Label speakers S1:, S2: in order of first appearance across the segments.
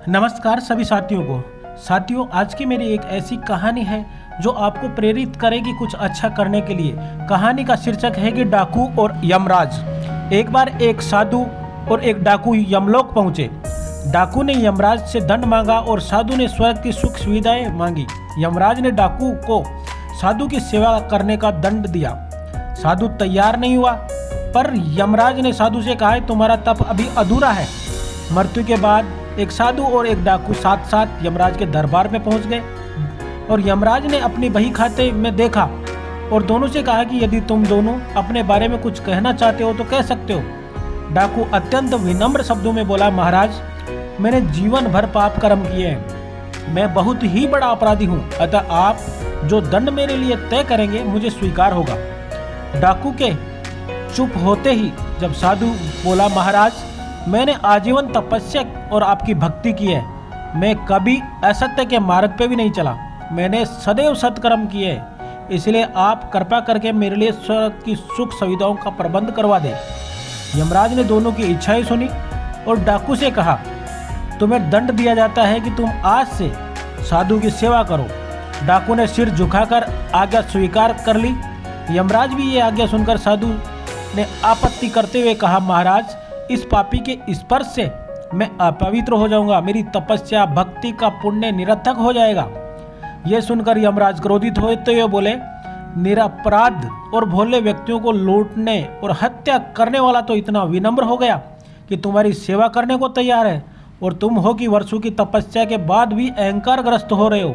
S1: नमस्कार सभी साथियों को। साथियों, आज की मेरी एक ऐसी कहानी है जो आपको प्रेरित करेगी कुछ अच्छा करने के लिए। कहानी का शीर्षक है कि डाकू और यमराज। एक बार एक साधु और एक डाकू यमलोक पहुंचे। डाकू ने यमराज से दंड मांगा और साधु ने स्वर्ग की सुख सुविधाएं मांगी। यमराज ने डाकू को साधु की सेवा करने का दंड दिया। साधु तैयार नहीं हुआ, पर यमराज ने साधु से कहा, तुम्हारा तप अभी अधूरा है। मृत्यु के बाद एक साधु और एक डाकू साथ साथ यमराज के दरबार में पहुंच गए और यमराज ने अपनी बही खाते में देखा और दोनों से कहा कि यदि तुम दोनों अपने बारे में कुछ कहना चाहते हो तो कह सकते हो। डाकू अत्यंत विनम्र शब्दों में बोला, महाराज, मैंने जीवन भर पाप कर्म किए हैं, मैं बहुत ही बड़ा अपराधी हूँ, अतः आप जो दंड मेरे लिए तय करेंगे मुझे स्वीकार होगा। डाकू के चुप होते ही जब साधु बोला, महाराज, मैंने आजीवन तपस्या और आपकी भक्ति की है, मैं कभी असत्य के मार्ग पे भी नहीं चला, मैंने सदैव सत्कर्म किए हैं, इसलिए आप कृपा करके मेरे लिए स्वर्ग की सुख सुविधाओं का प्रबंध करवा दें। यमराज ने दोनों की इच्छाएं सुनी और डाकू से कहा, तुम्हें दंड दिया जाता है कि तुम आज से साधु की सेवा करो। डाकू ने सिर झुकाकर आज्ञा स्वीकार कर ली। यमराज भी ये आज्ञा सुनकर साधु ने आपत्ति करते हुए कहा, महाराज, इस पापी के स्पर्श से मैं अपवित्र हो जाऊंगा, मेरी तपस्या भक्ति का पुण्य निरर्थक हो जाएगा। यह सुनकर यमराज क्रोधित होते हुए बोले, निरपराध और भोले व्यक्तियों को लूटने और हत्या करने वाला तो इतना विनम्र हो गया कि तुम्हारी सेवा करने को तैयार है, और तुम हो कि वर्षों की तपस्या के बाद भी अहंकार ग्रस्त हो रहे हो।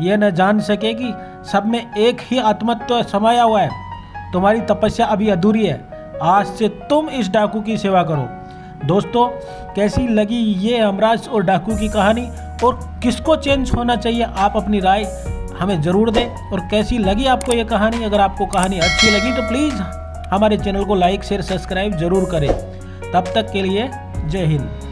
S1: यह न जान सके कि सब में एक ही आत्मत्व समाया हुआ है। तुम्हारी तपस्या अभी अधूरी है, आज से तुम इस डाकू की सेवा करो। दोस्तों, कैसी लगी ये यमराज और डाकू की कहानी, और किसको चेंज होना चाहिए, आप अपनी राय हमें ज़रूर दें। और कैसी लगी आपको ये कहानी? अगर आपको कहानी अच्छी लगी तो प्लीज़ हमारे चैनल को लाइक शेयर सब्सक्राइब ज़रूर करें। तब तक के लिए जय हिंद।